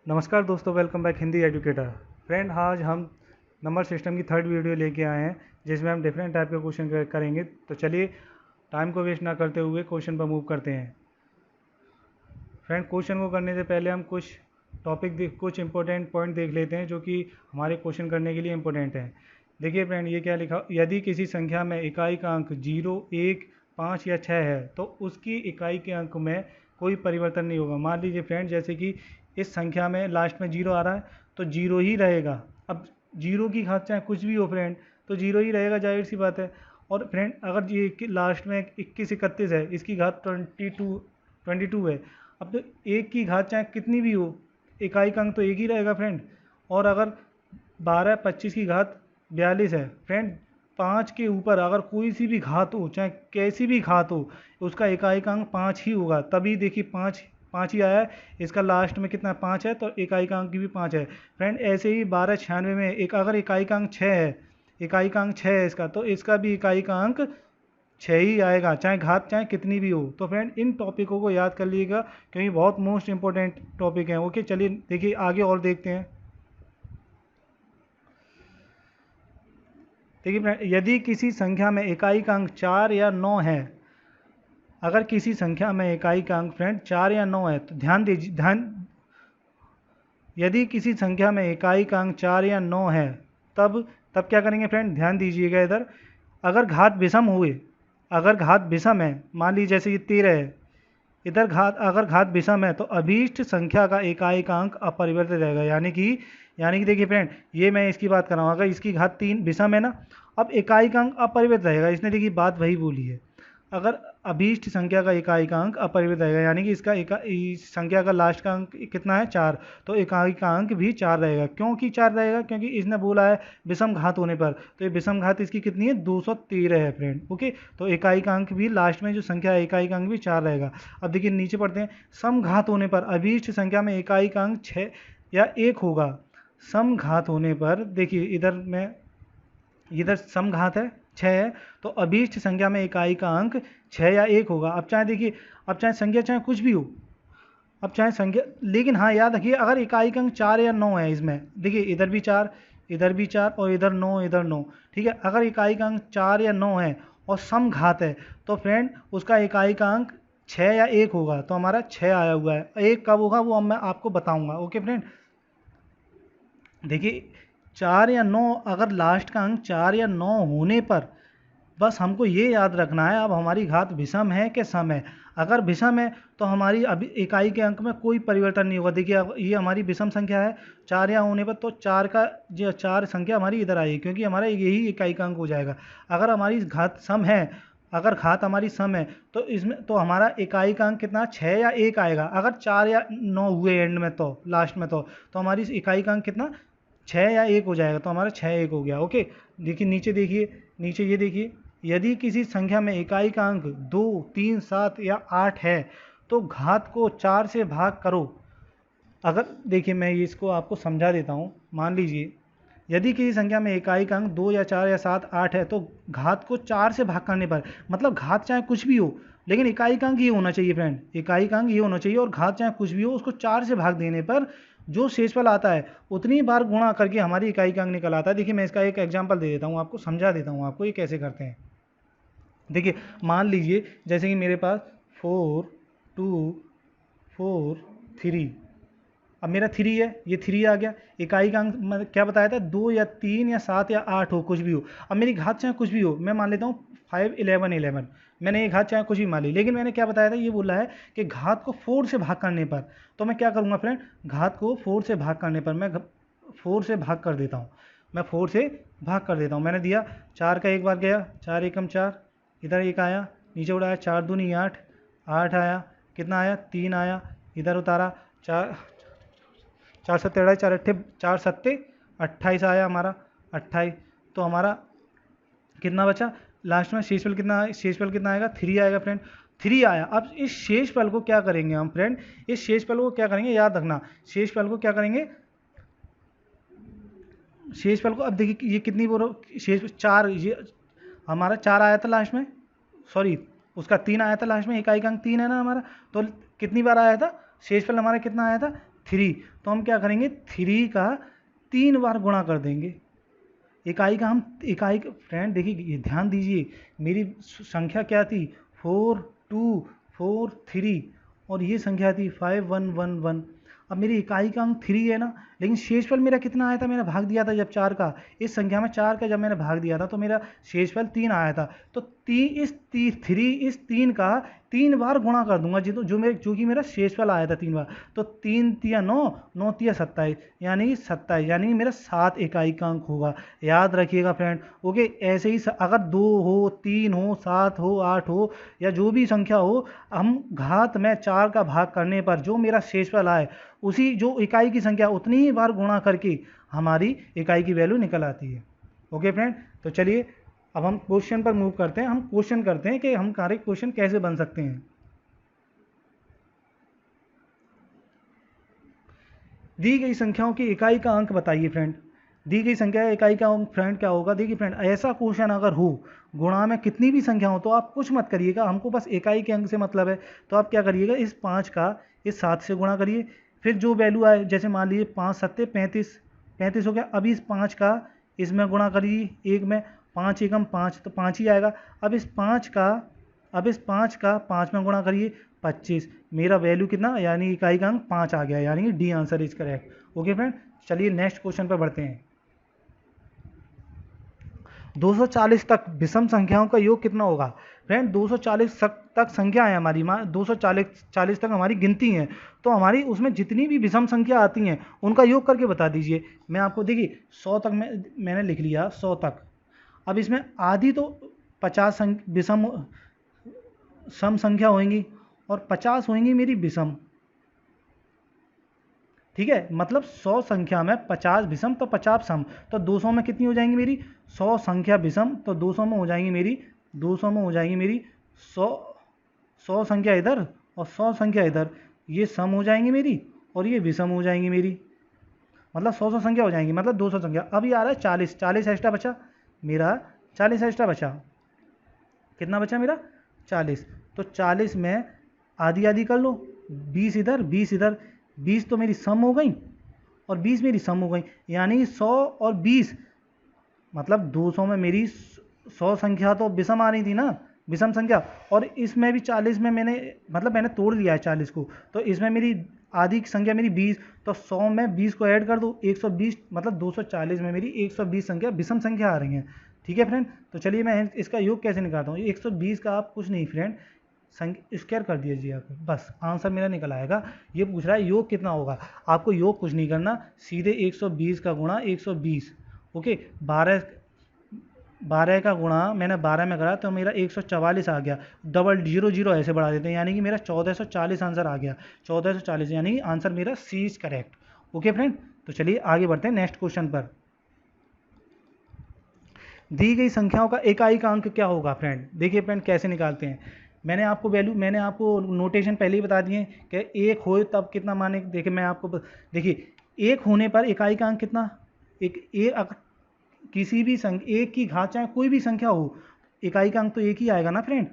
नमस्कार दोस्तों, welcome back Hindi educator. Friend, आज हम नंबर सिस्टम की थर्ड वीडियो लेके आए हैं जिसमें हम डिफरेंट टाइप के क्वेश्चन करेंगे। तो चलिए टाइम को वेस्ट ना करते हुए क्वेश्चन पर मूव करते हैं। फ्रेंड, क्वेश्चन को करने से पहले हम कुछ इंपॉर्टेंट पॉइंट देख लेते हैं जो कि हमारे क्वेश्चन करने के लिए इंपॉर्टेंट हैं। देखिए फ्रेंड, ये क्या लिखा, यदि किसी संख्या में इकाई का अंक 0, 1, 5 या 6 है तो उसकी इकाई के अंक में कोई परिवर्तन नहीं होगा। मान लीजिए फ्रेंड, जैसे कि इस संख्या में लास्ट में 0 आ रहा है तो 0 ही रहेगा। अब 0 की घात चाहे कुछ भी हो फ्रेंड, तो 0 ही रहेगा, जाहिर सी बात है। और फ्रेंड, अगर ये लास्ट में 21, 31 है, इसकी घात 22 है। अब तो एक की घात चाहे कितनी भी हो, इकाई का अंक तो एक ही रहेगा फ्रेंड। और अगर 12, 25 की घात 42 है फ्रेंड, 5 के ऊपर अगर कोई सी भी घात हो, चाहे कैसी भी घात हो, उसका इकाई का अंक 5 ही होगा। तभी देखिए 5 5 ही आया है। इसका लास्ट में कितना 5 है, तो इकाई का अंक भी 5 है फ्रेंड। ऐसे ही 1296 में अगर इकाई का अंक 6 है, इकाई का अंक 6 है इसका, तो इसका भी इकाई का अंक 6 ही आएगा, चाहे घात चाहे कितनी भी हो। तो फ्रेंड, इन टॉपिकों को याद कर लीजिएगा क्योंकि बहुत मोस्ट इंपॉर्टेंट टॉपिक हैं। ओके, चलिए देखिए आगे और देखते हैं। देखिए फ्रेंड, यदि किसी संख्या में इकाई का अंक 4 या 9 है, अगर किसी संख्या में इकाई का अंक फ्रेंड 4 या 9 है तो ध्यान दीजिए, यदि किसी संख्या में इकाई का अंक 4 या 9 है, तब तब क्या करेंगे फ्रेंड, ध्यान दीजिएगा इधर। अगर घात विषम हुए, अगर घात विषम है, मान लीजिए जैसे ये 13 है, इधर अगर घात विषम है तो अभीष्ट संख्या का इकाई का अंक अपरिवर्तित रहेगा। यानी कि देखिए फ्रेंड, ये मैं इसकी बात कर रहा हूँ, अगर इसकी घात 3 विषम है ना, अब इकाई का अंक अपरिवर्तित रहेगा। इसने देखिए बात वही बोली है, अगर अभीष्ट संख्या का इकाई का अंक अपरिवर्तित रहेगा, यानी कि इस संख्या का लास्ट का अंक कितना है, 4, तो इकाई का अंक भी 4 रहेगा। क्योंकि 4 रहेगा, क्योंकि इसने बोला है विषम घात होने पर, तो ये विषम घात इसकी कितनी है, 213 है फ्रेंड। ओके, तो इकाई का अंक भी लास्ट में जो संख्या है, इकाई का अंक भी 4 रहेगा। अब देखिए नीचे पढ़ते हैं, सम घात होने पर अभीष्ट संख्या में इकाई का अंक 6 या 1 होगा। सम घात होने पर देखिए इधर सम घात है 6 है, तो अभीष्ट संख्या में इकाई का अंक 6 या 1 होगा। अब चाहे देखिए, अब चाहे संख्या चाहे कुछ भी हो, अब चाहे संख्या, लेकिन हाँ याद रखिए, अगर इकाई का अंक 4 या 9 है, इसमें देखिए इधर भी 4, इधर भी 4 और इधर 9, इधर 9, ठीक है। अगर इकाई का अंक 4 या 9 है और सम घात है, तो फ्रेंड उसका इकाई का अंक 6 या 1 होगा। तो हमारा 6 आया हुआ है, 1 कब होगा वो अब मैं आपको बताऊंगा। ओके फ्रेंड, देखिए 4 या 9, अगर लास्ट का अंक 4 या 9 होने पर बस हमको ये याद रखना है, अब हमारी घात विषम है कि सम है। अगर विषम है तो हमारी अभी इकाई के अंक में कोई परिवर्तन नहीं होगा। देखिए अब ये हमारी विषम संख्या है, 4 या होने पर, तो 4 का जो 4 संख्या हमारी इधर आएगी, क्योंकि हमारा यही इकाई का अंक हो जाएगा। अगर हमारी घात सम है, अगर घात हमारी सम है, तो इसमें तो हमारा इकाई का अंक कितना, 6 या 1 आएगा। अगर 4 या 9 हुए एंड में, तो लास्ट में, तो हमारी इकाई का अंक कितना, 6 या 1 हो जाएगा। तो हमारा 6, 1 हो गया। ओके, देखिए नीचे ये देखिए, यदि किसी संख्या में इकाई का अंक 2, 3, 7 या 8 है तो घात को 4 से भाग करो। अगर देखिए मैं इसको आपको समझा देता हूँ। मान लीजिए यदि किसी संख्या में इकाई का अंक 2 या 4 या 7, 8 है तो घात को 4 से भाग करने पर, मतलब घात चाहे कुछ भी हो, लेकिन इकाई का अंक ये होना चाहिए फ्रेंड, इकाई का अंक ये होना चाहिए, और घात चाहे कुछ भी हो, उसको 4 से भाग देने पर जो शेषफल आता है उतनी बार गुणा करके हमारी इकाई का अंक निकल आता है। देखिए मैं इसका एक एग्जाम्पल दे देता हूँ, आपको समझा देता हूँ आपको ये कैसे करते हैं। देखिए मान लीजिए जैसे कि मेरे पास 4, 2, 4, 3, अब मेरा 3 है, ये 3 आ गया। इकाई का अंक मैं क्या बताया था, 2 या 3 या 7 या 8 हो, कुछ भी हो। अब मेरी घात चाहे कुछ भी हो, मैं मान लेता हूँ 5, 11, 11, मैंने ये घात चाहे कुछ भी मान ली, लेकिन मैंने क्या बताया था, ये बोला है कि घात को 4 से भाग करने पर, तो मैं क्या करूँगा फ्रेंड, घात को 4 से भाग करने पर मैं 4 से भाग कर देता हूँ, मैं 4 से भाग कर देता हूँ। मैंने दिया 4 का एक बार गया, 4 एकम 4, इधर एक आया, नीचे उड़ाया, 4 दूनी 8, 8 आया, कितना आया, 3 आया, इधर उतारा, 4, 4 सत्ते 28, 4 अट्ठे 4 सत्ते 28 आया हमारा, 28। तो हमारा कितना बचा लास्ट में, शेषफल कितना आएगा, 3 आएगा फ्रेंड, 3 आया। अब इस शेषफल को क्या करेंगे हम फ्रेंड, इस शेषफल को क्या करेंगे, याद रखना, शेषफल को क्या करेंगे, शेषफल को, अब देखिए ये कितनी बोलो, शेष 4, ये हमारा 4 आया था लास्ट में, सॉरी उसका 3 आया था लास्ट में, इकाई का अंक 3 है ना हमारा, तो कितनी बार आया था शेषफल हमारा, कितना आया था, 3, तो हम क्या करेंगे 3 का 3 बार गुणा कर देंगे। फ्रेंड देखिए, ये ध्यान दीजिए, मेरी संख्या क्या थी 4 2 4 3 और ये संख्या थी 5 1 1 1। अब मेरी इकाई का अंक 3 है ना, लेकिन शेषफल मेरा कितना आया था, मैंने भाग दिया था जब 4 का, इस संख्या में 4 का जब मैंने भाग दिया था तो मेरा शेषफल 3 आया था। तो 3 का 3 बार गुणा कर दूंगा जो कि मेरा शेषफल आया था 3 बार। तो 3 तिया 9, 9 तिया 27, यानी कि 27, यानी कि मेरा 7 इकाई का अंक होगा। याद रखिएगा फ्रेंड। ओके, ऐसे ही अगर 2 हो, 3 हो, 7 हो, 8 हो या जो भी संख्या हो, हम घात में 4 का भाग करने पर जो मेरा शेषफल आए उसी जो इकाई की संख्या उतनी ही बार गुणा करके हमारी इकाई की वैल्यू निकल आती है। ओके फ्रेंड, तो चलिए अब हम क्वेश्चन पर मूव करते हैं। हम क्वेश्चन करते हैं कि हम करेक्ट क्वेश्चन कैसे बन सकते हैं। दी गई संख्याओं की इकाई का अंक बताइए फ्रेंड। दी गई संख्या इकाई का अंक फ्रेंड क्या होगा। देखिए फ्रेंड, ऐसा क्वेश्चन अगर हो गुणा में कितनी भी संख्या हो तो आप कुछ मत करिएगा, हमको बस इकाई के अंक से मतलब है। तो आप क्या करिएगा, इस 5 का इस 7 से गुणा करिए, फिर जो वैल्यू आए, जैसे मान लीजिए 5 7 35, 35 हो गया। अभी इस 5 का इसमें गुणा करिए, एक में 5 एकम 5, तो 5 ही आएगा। अब इस 5 का 5 में गुणा करिए, 25। मेरा वैल्यू कितना, यानी इकाई का अंक 5 आ गया, यानी कि D answer is correct. Okay friend, चलिए नेक्स्ट क्वेश्चन पर बढ़ते हैं। 240 तक विषम संख्याओं का योग कितना होगा। फ्रेंड 240 तक संख्या है हमारी, 240 तक हमारी गिनती है, तो हमारी उसमें जितनी भी विषम संख्या आती हैं उनका योग करके बता दीजिए। मैं आपको देखिए 100 तक मैंने लिख लिया, 100 तक। अब इसमें आधी तो 50 विषम सम संख्या होंगी और 50 होंगी मेरी विषम। ठीक है, मतलब 100 संख्या में 50 विषम तो 50 सम, तो 200 में कितनी हो जाएंगी मेरी 100 संख्या विषम, तो 200 में हो जाएंगी मेरी 100 संख्या इधर और 100 संख्या इधर, ये सम हो जाएंगी मेरी और ये विषम हो जाएंगी मेरी, मतलब 100 संख्या हो जाएंगी, मतलब 200 संख्या। अब ये आ रहा है 40 एक्स्ट्रा बचा मेरा, 40 एक्स्ट्रा बचा, कितना बचा मेरा 40। तो 40 में आधी आधी कर लो, 20 इधर 20 इधर, 20 तो मेरी सम हो गई और 20 मेरी सम हो गई, यानी 100 और 20, मतलब 200 में मेरी 100 संख्या तो विषम आ रही थी ना, विषम संख्या, और इसमें भी 40 में मैंने तोड़ लिया है 40 को, तो इसमें मेरी आधी संख्या मेरी 20, तो 100 में 20 को ऐड कर दो 120, मतलब 240 में मेरी 120 संख्या विषम संख्या आ रही हैं। ठीक है फ्रेंड, तो चलिए मैं इसका योग कैसे निकालता हूँ। 120 का आप कुछ नहीं फ्रेंड स्क्वायर कर दीजिए आप, बस आंसर मेरा निकल आएगा। ये पूछ रहा है योग कितना होगा, आपको योग कुछ नहीं करना, सीधे 120 का गुणा 120। ओके, 12 का गुणा मैंने 12 में करा तो मेरा 144 आ गया, डबल 0 0 ऐसे बढ़ा देते हैं, यानी कि मेरा 1440 आंसर आ गया, 1440, यानी कि आंसर मेरा सी इज करेक्ट। ओके फ्रेंड, तो चलिए आगे बढ़ते हैं नेक्स्ट क्वेश्चन पर। दी गई संख्याओं का इकाई का अंक क्या होगा फ्रेंड। देखिए फ्रेंड कैसे निकालते हैं, मैंने आपको नोटेशन पहले ही बता दिए कि एक हो तब कितना माने। देखिए मैं आपको देखिए, एक होने पर इकाई का अंक कितना, एक किसी भी संख्या एक की घात चाहे कोई भी संख्या हो, इकाई का अंक तो एक ही आएगा ना फ्रेंड,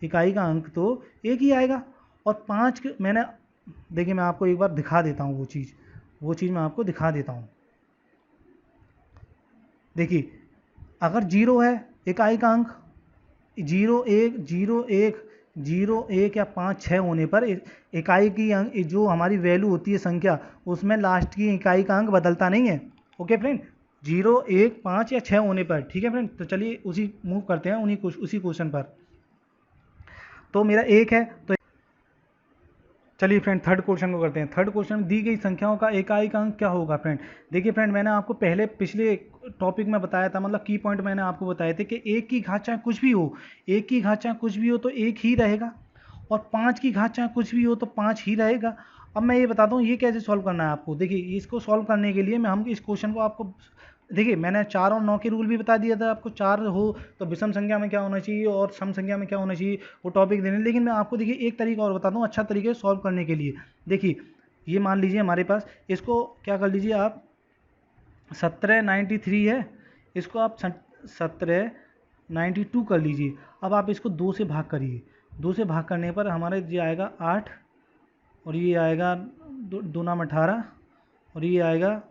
इकाई का अंक तो एक ही आएगा। और 5 मैंने देखिए मैं आपको एक बार दिखा देता हूँ वो चीज़ मैं आपको दिखा देता हूँ। देखिए अगर 0 है इकाई का अंक, 0 1 या 5 6 होने पर इकाई की अंक जो हमारी वैल्यू होती है संख्या, उसमें लास्ट की इकाई का अंक बदलता नहीं है। ओके फ्रेंड, 0 1 5 या 6 होने पर। ठीक है फ्रेंड, तो चलिए उसी मूव करते हैं उसी क्वेश्चन पर। तो मेरा 1 है, तो चलिए फ्रेंड थर्ड क्वेश्चन को करते हैं। थर्ड क्वेश्चन में दी गई संख्याओं का इकाई का अंक क्या होगा फ्रेंड। देखिए फ्रेंड मैंने आपको पिछले टॉपिक में बताया था, मतलब की पॉइंट मैंने आपको बताए थे कि एक की घात चाहे कुछ भी हो तो एक ही रहेगा, और 5 की घात चाहे कुछ भी हो तो 5 ही रहेगा। अब मैं ये बताता हूँ ये कैसे सॉल्व करना है आपको। देखिए इसको सॉल्व करने के लिए हम इस क्वेश्चन को आपको, देखिए मैंने 4 और 9 के रूल भी बता दिया था आपको, 4 हो तो विषम संख्या में क्या होना चाहिए और सम संख्या में क्या होना चाहिए, वो टॉपिक देने। लेकिन मैं आपको देखिए एक तरीका और बताता हूँ अच्छा तरीके से सॉल्व करने के लिए। देखिए ये मान लीजिए हमारे पास, इसको क्या कर लीजिए आप, 1793 है, इसको आप 1792 कर लीजिए। अब आप इसको 2 से भाग करिए, 2 से भाग करने पर हमारे ये आएगा 8 और ये आएगा दो नाम 18 और ये आएगा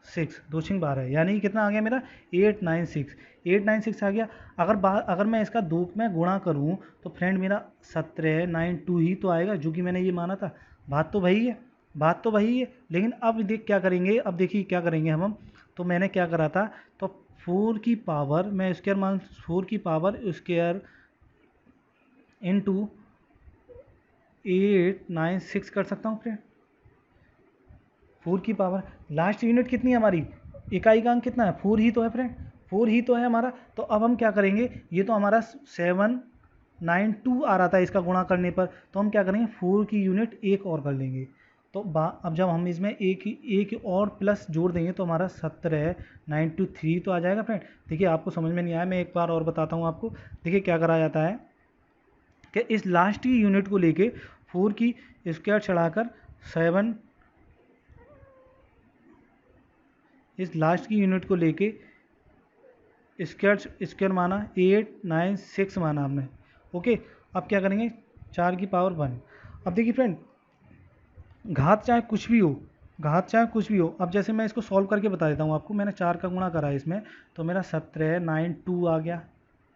6, 2×12, यानी कि कितना आ गया मेरा 896, 896 आ गया। अगर मैं इसका 2 में गुणा करूं तो फ्रेंड मेरा 1792 ही तो आएगा, जो कि मैंने ये माना था। बात तो वही है, बात तो वही है। लेकिन अब देख क्या करेंगे, अब देखिए क्या करेंगे हम। तो मैंने क्या करा था, तो 4 की पावर मैं स्क्वायर मान 4 की पावर स्क्वायर इंटू 896 कर सकता हूँ फ्रेंड। 4 की पावर लास्ट यूनिट कितनी है हमारी, इकाई का अंक कितना है, 4 ही तो है फ्रेंड, 4 ही तो है हमारा। तो अब हम क्या करेंगे, ये तो हमारा 792 आ रहा था इसका गुणा करने पर, तो हम क्या करेंगे 4 की यूनिट एक और कर लेंगे। तो अब जब हम इसमें एक और प्लस जोड़ देंगे तो हमारा 1793 तो आ जाएगा फ्रेंड। देखिए आपको समझ में नहीं आया, मैं एक बार और बताता हूँ आपको। देखिए क्या करा जाता है कि इस लास्ट की यूनिट को लेके 4 की स्क्वायर चढ़ाकर 7, इस लास्ट की यूनिट को लेके स्क्वायर माना 896 माना हमने। ओके, अब क्या करेंगे 4 की पावर 1। अब देखिए फ्रेंड, घात चाहे कुछ भी हो, घात चाहे कुछ भी हो। अब जैसे मैं इसको सॉल्व करके बता देता हूँ आपको। मैंने 4 का गुणा करा है इसमें, तो मेरा 1792 आ गया,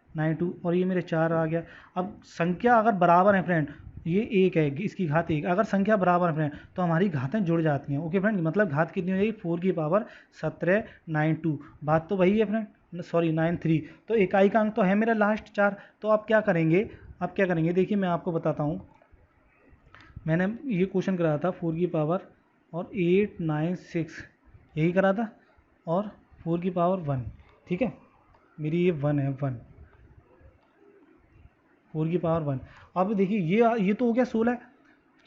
92, और ये मेरे 4 आ गया। अब संख्या अगर बराबर है फ्रेंड, ये एक है, इसकी घात एक, अगर संख्या बराबर है फ्रेंड तो हमारी घातें जुड़ जाती हैं। ओके फ्रेंड, मतलब घात कितनी हो जाएगी 4 की पावर 1792। बात तो वही है फ्रेंड, सॉरी 93। तो इकाई का अंक तो है मेरा लास्ट 4। तो आप क्या करेंगे, अब क्या करेंगे देखिए मैं आपको बताता हूँ। मैंने ये क्वेश्चन कराया था 4 की पावर और 896 यही करा था, और 4 की पावर 1, ठीक है, मेरी ये 1 है, 1 4 की पावर 1। अब देखिए ये तो हो गया 16,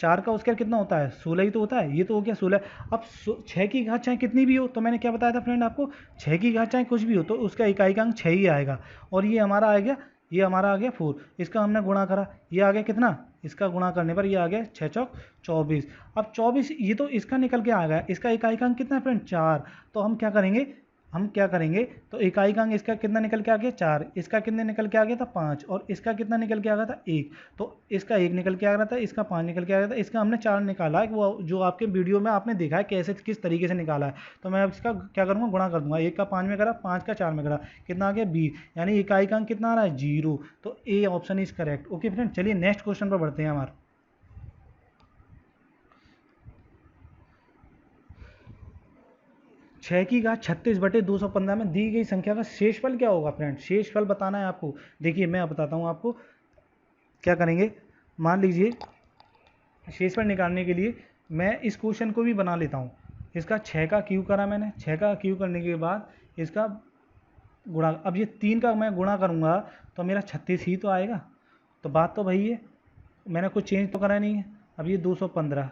4 का स्क्वायर कितना होता है 16 ही तो होता है, ये तो हो गया 16। अब 6 की घात चाहे कितनी भी हो, तो मैंने क्या बताया था फ्रेंड आपको, 6 की घात चाहे कुछ भी हो तो उसका इकाई का अंक 6 ही आएगा। और ये हमारा आ गया, ये हमारा आ गया 4, इसका हमने गुणा करा, ये आ गया कितना, इसका गुणा करने पर ये आ गया 6 चौक 24। अब 24 ये तो इसका निकल के आ गया, इसका इकाई का अंक कितना है फ्रेंड 4। तो हम क्या करेंगे, तो इकाई का अंक इसका कितना निकल के आ गया 4, इसका कितने निकल के आ गया था 5, और इसका कितना निकल के आ गया था 1। तो इसका 1 निकल के आ रहा था, इसका 5 निकल के आ गया था, इसका हमने 4 निकाला है, वो जो आपके वीडियो में आपने देखा है कैसे किस तरीके से निकाला है। तो मैं अब इसका क्या करूँगा, गुणा कर दूंगा, 1 का 5 में करा, 5 का 4 में करा, कितना आ गया 20, यानी इकाई का अंक कितना आ रहा है 0। तो A option is correct. Okay friend, चलिए नेक्स्ट क्वेश्चन पर बढ़ते हैं हमारे। 6 की घात 36/215 में दी गई संख्या का शेषफल क्या होगा फ्रेंड, शेषफल बताना है आपको। देखिए मैं बताता हूँ आपको क्या करेंगे। मान लीजिए शेषफल निकालने के लिए मैं इस क्वेश्चन को भी बना लेता हूँ। इसका 6 का क्यू करा मैंने, 6 का क्यू करने के बाद इसका गुणा, अब ये 3 का मैं गुणा करूँगा तो मेरा 36 ही तो आएगा। तो बात तो वही है, मैंने कुछ चेंज तो करा नहीं है। अब ये 215।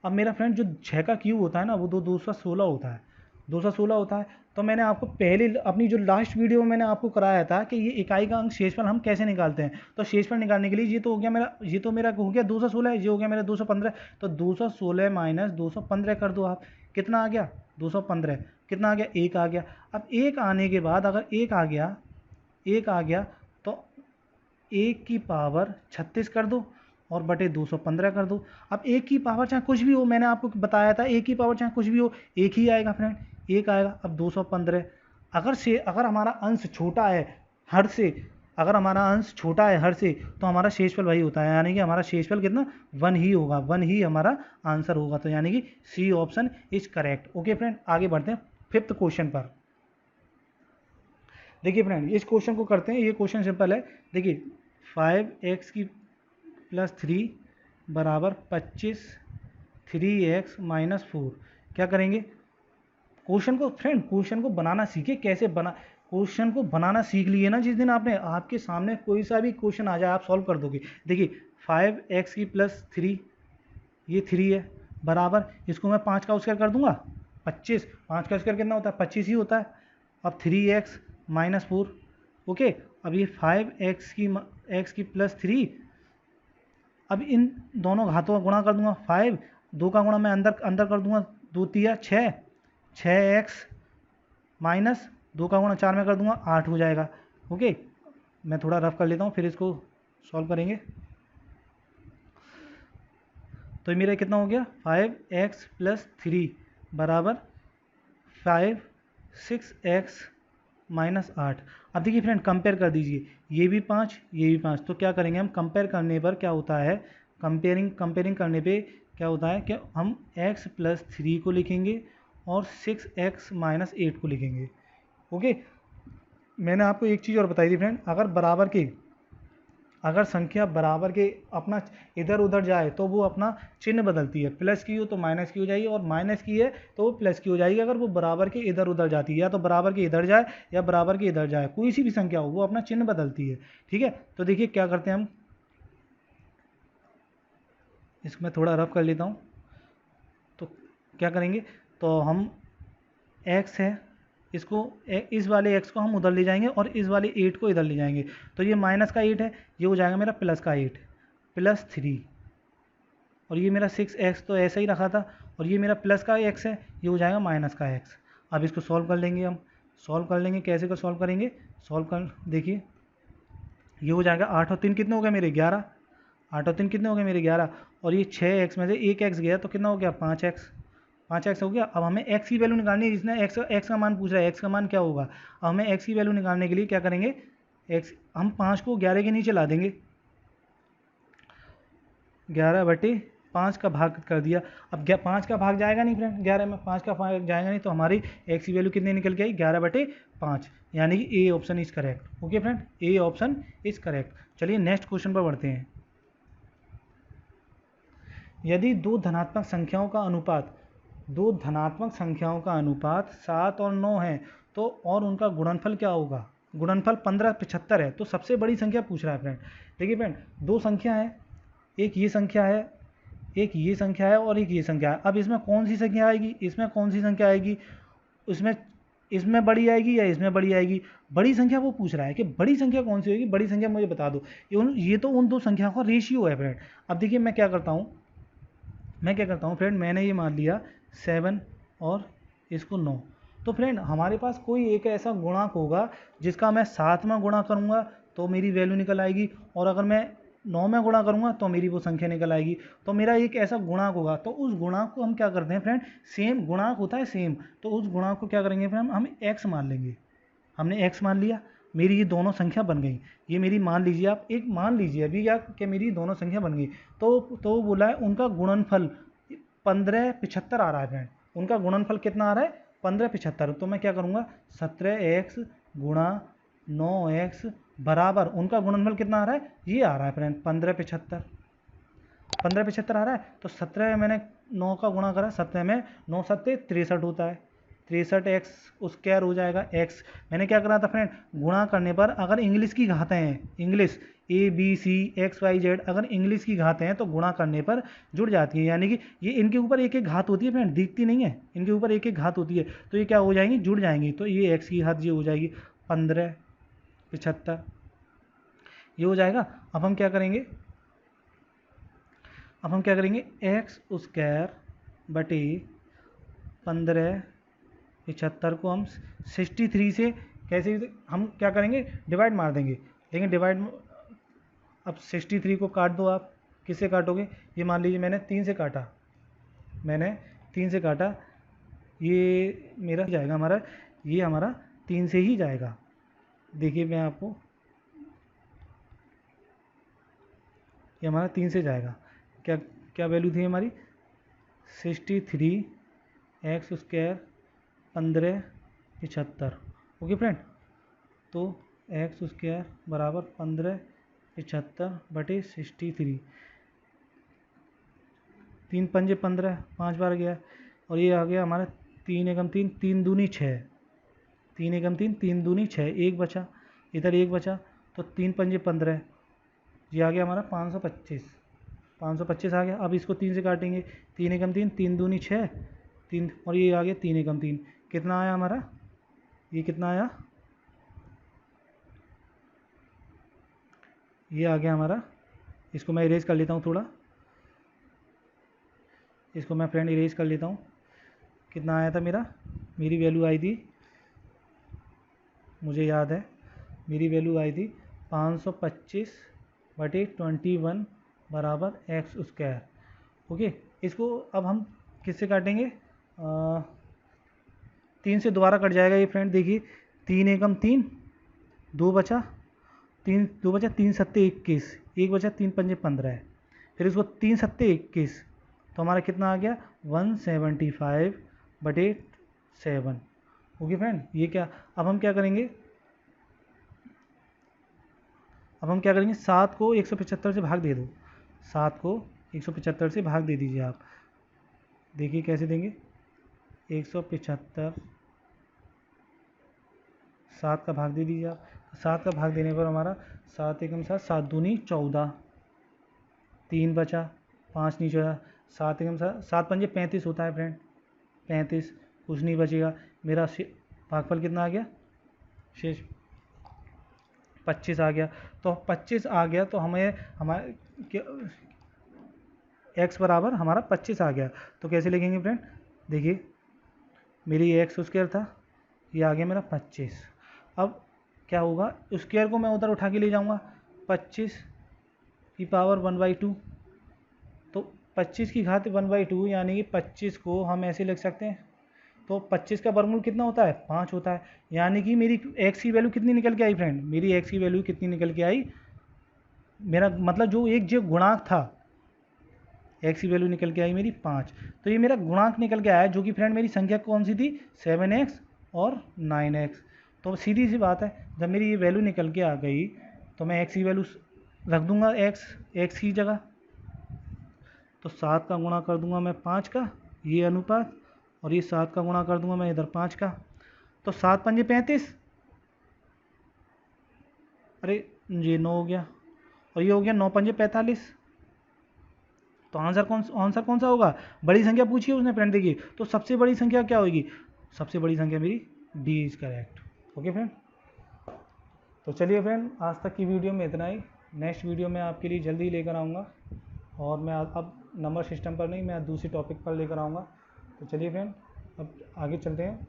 अब मेरा फ्रेंड जो 6 का क्यूब होता है ना वो 216 होता है, 216 होता है। तो मैंने आपको पहले अपनी जो लास्ट वीडियो में मैंने आपको कराया था कि ये इकाई का अंक शेषफल हम कैसे निकालते हैं। तो शेषफल निकालने के लिए ये तो हो गया मेरा, ये तो मेरा हो गया 216, ये हो गया मेरा 215। तो 216 माइनस 215 कर दो आप, कितना आ गया 215, कितना आ गया 1 आ गया। अब 1 आने के बाद अगर 1 आ गया, 1 आ गया तो 1 की पावर 36 कर दो और बटे 215 कर दो। अब 1 की पावर चाहे कुछ भी हो, मैंने आपको बताया था 1 की पावर चाहे कुछ भी हो 1 ही आएगा फ्रेंड, 1 आएगा। अब 215, अगर हमारा अंश छोटा है हर से, अगर हमारा अंश छोटा है हर से तो हमारा शेषफल वही होता है, यानी कि हमारा शेषफल कितना 1 ही होगा, 1 ही हमारा आंसर होगा। तो यानी कि C option is correct. Okay friend, आगे बढ़ते हैं 5th क्वेश्चन पर। देखिए फ्रेंड इस क्वेश्चन को करते हैं, ये क्वेश्चन सिंपल है। देखिए 5x की प्लस 3 बराबर 25, 3x माइनस 4। क्या करेंगे क्वेश्चन को, फ्रेंड क्वेश्चन को बनाना सीखे, कैसे बना, क्वेश्चन को बनाना सीख लिए ना जिस दिन आपने, आपके सामने कोई सा भी क्वेश्चन आ जाए आप सॉल्व कर दोगे। देखिए 5x की प्लस 3, ये 3 है, बराबर इसको मैं 5 का स्क्वायर कर दूंगा 25, 5 का स्क्वायर कितना होता है 25 ही होता है। अब 3x माइनस 4। ओके, अब ये 5x की प्लस 3, अब इन दोनों घातों का गुणा कर दूंगा 5, 2 का गुणा मैं अंदर अंदर कर दूंगा, 2 तिया 6, 6x माइनस 2 का गुणा 4 में कर दूंगा 8 हो जाएगा। ओके, मैं थोड़ा रफ कर लेता हूँ फिर इसको सॉल्व करेंगे। तो मेरा कितना हो गया 5x प्लस 3 बराबर 5 6x माइनस 8। अब देखिए फ्रेंड कंपेयर कर दीजिए, ये भी 5 ये भी 5, तो क्या करेंगे हम कंपेयर करने पर क्या होता है, कंपेयरिंग करने पे क्या होता है कि हम x प्लस 3 को लिखेंगे और 6x माइनस 8 को लिखेंगे। ओके, मैंने आपको एक चीज़ और बताई थी फ्रेंड, अगर संख्या बराबर के अपना इधर उधर जाए तो वो अपना चिन्ह बदलती है, प्लस की हो तो माइनस की हो जाएगी और माइनस की है तो वो प्लस की हो जाएगी। अगर वो बराबर के इधर उधर जाती है, या तो बराबर के इधर जाए या बराबर के इधर जाए, कोई सी भी संख्या हो वो अपना चिन्ह बदलती है। ठीक है, तो देखिए क्या करते हैं हम, इसको मैं थोड़ा रफ कर लेता हूँ। तो क्या करेंगे, तो हम x है, इसको इस वाले x को हम उधर ले जाएंगे और इस वाले 8 को इधर ले जाएंगे। तो ये माइनस का 8 है, ये हो जाएगा मेरा प्लस का 8 प्लस 3, और ये मेरा 6x तो ऐसा ही रखा था, और ये मेरा प्लस का x है, ये हो जाएगा माइनस का x। अब इसको सॉल्व कर लेंगे, हम सॉल्व कर लेंगे, कैसे को सॉल्व करेंगे, सॉल्व कर देखिए, ये हो जाएगा 8 और 3 कितने हो गए मेरे 11, 8 और 3 कितने हो गए मेरे 11, और ये 6x में से एक x गया तो कितना हो गया 5x हो गया। अब हमें x की वैल्यू निकालनी है, जिसने x का मान पूछ रहा है, x का मान क्या होगा। अब हमें x की वैल्यू निकालने के लिए क्या करेंगे, x हम 5 को 11 के नीचे ला देंगे, 11/5 का भाग कर दिया। अब 5 का भाग जाएगा नहीं फ्रेंड, 11 में 5 का भाग जाएगा नहीं, तो हमारी x की वैल्यू कितनी निकल के आई 11/5, यानी कि A option is correct. Okay friend, A option is correct. चलिए नेक्स्ट क्वेश्चन पर बढ़ते हैं। यदि दो धनात्मक संख्याओं का अनुपात 7 और 9 है तो और उनका गुणनफल क्या होगा। गुणनफल 1575 है, तो सबसे बड़ी संख्या पूछ रहा है फ्रेंड। देखिए फ्रेंड, दो संख्या है, एक ये संख्या है, एक ये संख्या है और एक ये संख्या है। अब इसमें कौन सी संख्या आएगी, इसमें बड़ी आएगी या इसमें बड़ी आएगी। बड़ी संख्या वो पूछ रहा है कि बड़ी संख्या कौन सी होगी, बड़ी संख्या मुझे बता दो। ये तो उन दो संख्याओं का रेशियो है फ्रेंड। अब देखिए मैं क्या करता हूँ फ्रेंड, मैंने ये मान लिया 7 और इसको 9। तो फ्रेंड हमारे पास कोई एक ऐसा गुणांक होगा जिसका मैं 7 में गुणा करूँगा तो मेरी वैल्यू निकल आएगी, और अगर मैं 9 में गुणा करूँगा तो मेरी वो संख्या निकल आएगी। तो मेरा एक ऐसा गुणांक होगा, तो उस गुणांक को हम क्या करते हैं फ्रेंड, सेम गुणांक होता है सेम, तो उस गुणांक को क्या करेंगे फ्रेंड, हम x मान लेंगे। हमने x मान लिया, मेरी ये दोनों संख्या बन गई। ये मेरी मान लीजिए, आप एक मान लीजिए अभी या कि मेरी दोनों संख्या बन गई। तो बोला है उनका गुणनफल 1575 आ रहा है फ्रेंड। उनका गुणनफल कितना आ रहा है 1575। तो मैं क्या करूँगा 17x गुणा 9x बराबर उनका गुणनफल कितना आ रहा है, ये आ रहा है फ्रेंड 1575 आ रहा है। तो 17 मैंने 9 का गुणा करा, 17 में 9 7 63 होता है, 63x स्क्वायर हो जाएगा। x मैंने क्या करा था फ्रेंड, गुणा करने पर अगर इंग्लिश की घातें हैं, इंग्लिश ABCXYZ अगर इंग्लिश की घातें हैं तो गुणा करने पर जुड़ जाती है, यानी कि ये इनके ऊपर एक एक घात होती है फ्रेंड, दिखती नहीं है, इनके ऊपर एक एक घात होती है, तो ये क्या हो जाएंगी, जुड़ जाएंगी। तो ये x की घात ये हो जाएगी 1575, ये हो जाएगा। अब हम क्या करेंगे x स्क्वायर बटे 1575 को हम 63 से कैसे हम क्या करेंगे, डिवाइड मार देंगे। लेकिन डिवाइड, अब 63 को काट दो, आप किससे काटोगे, ये मान लीजिए मैंने 3 से काटा, ये मेरा जाएगा हमारा, ये हमारा 3 से ही जाएगा। देखिए मैं आपको, ये हमारा 3 से जाएगा। क्या वैल्यू थी हमारी 63x स्क्वायर 1575। ओके फ्रेंड, तो x स्क्वायर बराबर 1575 बटे 63, 3 पंजे 15, 5 बार गया, और ये आ गया हमारा 3 एकम 3, 3 दूनी 6, 3 एकम 3, 3 दूनी 6, एक बचा, इधर एक बचा, तो 3 पंजे 15, ये आ गया हमारा 525 आ गया। अब इसको 3 से काटेंगे, 3 एकम 3, 3 दूनी 6, 3, और ये आ गया 3 एकम 3, कितना आया हमारा, ये कितना आया, ये आ गया हमारा। इसको मैं इरेज कर लेता हूँ थोड़ा, इसको मैं फ्रेंड इरेज कर लेता हूँ। कितना आया था मेरी वैल्यू आई थी, मुझे याद है मेरी वैल्यू आई थी 525/21 बराबर x स्क्वायर। ओके, इसको अब हम किससे काटेंगे, 3 से दोबारा कट जाएगा ये फ्रेंड। देखिए 3 एकम 3, 2 बचा, 3 सत्ते 21, 1 बचा, 3 पंजे 15 है। फिर इसको 3 सत्ते 21, तो हमारा कितना आ गया 175/7। ओके फ्रेंड, ये क्या, अब हम क्या करेंगे, 7 को 175 से भाग दे दो, 7 को 175 से भाग दे दीजिए आप। देखिए कैसे देंगे, 175, 7 का भाग दे दीजिए आप। 7 का भाग देने पर हमारा 7 एकम 7, 7 दूनी 14, 3 बचा, 5 नीचे आया, 7 एकम 7, 7 पंजे 35 होता है फ्रेंड, 35, कुछ नहीं बचेगा। मेरा भागफल कितना आ गया, शेष 25 आ गया। तो 25 आ गया तो हमें हमारे x बराबर हमारा 25 आ गया। तो कैसे लिखेंगे फ्रेंड, देखिए मेरी x स्क्वायर था, ये आ गया मेरा 25। अब क्या होगा, स्क्वायर को मैं उधर उठा के ले जाऊंगा, 25 की पावर 1/2, तो 25 की घात 1/2, यानी कि 25 को हम ऐसे लिख सकते हैं। तो 25 का वर्गमूल कितना होता है, 5 होता है। यानी कि मेरी x की वैल्यू कितनी निकल के आई फ्रेंड, मेरी x की वैल्यू कितनी निकल के आई, मेरा मतलब जो गुणांक था, x की वैल्यू निकल के आई मेरी 5। तो ये मेरा गुणांक निकल के आया, जो कि फ्रेंड मेरी संख्या कौन सी थी, 7x और 9x। तो सीधी सी बात है, जब मेरी ये वैल्यू निकल के आ गई तो मैं x की वैल्यू रख दूंगा x की जगह। तो 7 का गुणा कर दूंगा मैं 5 का, ये अनुपात, और ये 7 का गुणा कर दूंगा मैं इधर 5 का। तो 7 पंजे 35, अरे ये 9 हो गया, और ये हो गया 9 पंजे 45। तो आंसर कौन सा होगा, बड़ी संख्या पूछी है उसने फ्रेंड। देखिए तो सबसे बड़ी संख्या क्या होगी, सबसे बड़ी संख्या मेरी D is correct. Okay friend, तो चलिए फ्रेंड, आज तक की वीडियो में इतना ही। नेक्स्ट वीडियो मैं आपके लिए जल्दी ही लेकर आऊँगा, और मैं अब नंबर सिस्टम पर नहीं, मैं दूसरी टॉपिक पर लेकर आऊँगा। तो चलिए फ्रेंड, अब आगे चलते हैं।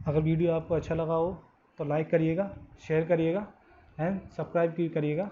अगर वीडियो आपको अच्छा लगा हो तो लाइक करिएगा, शेयर करिएगा एंड सब्सक्राइब भी करिएगा।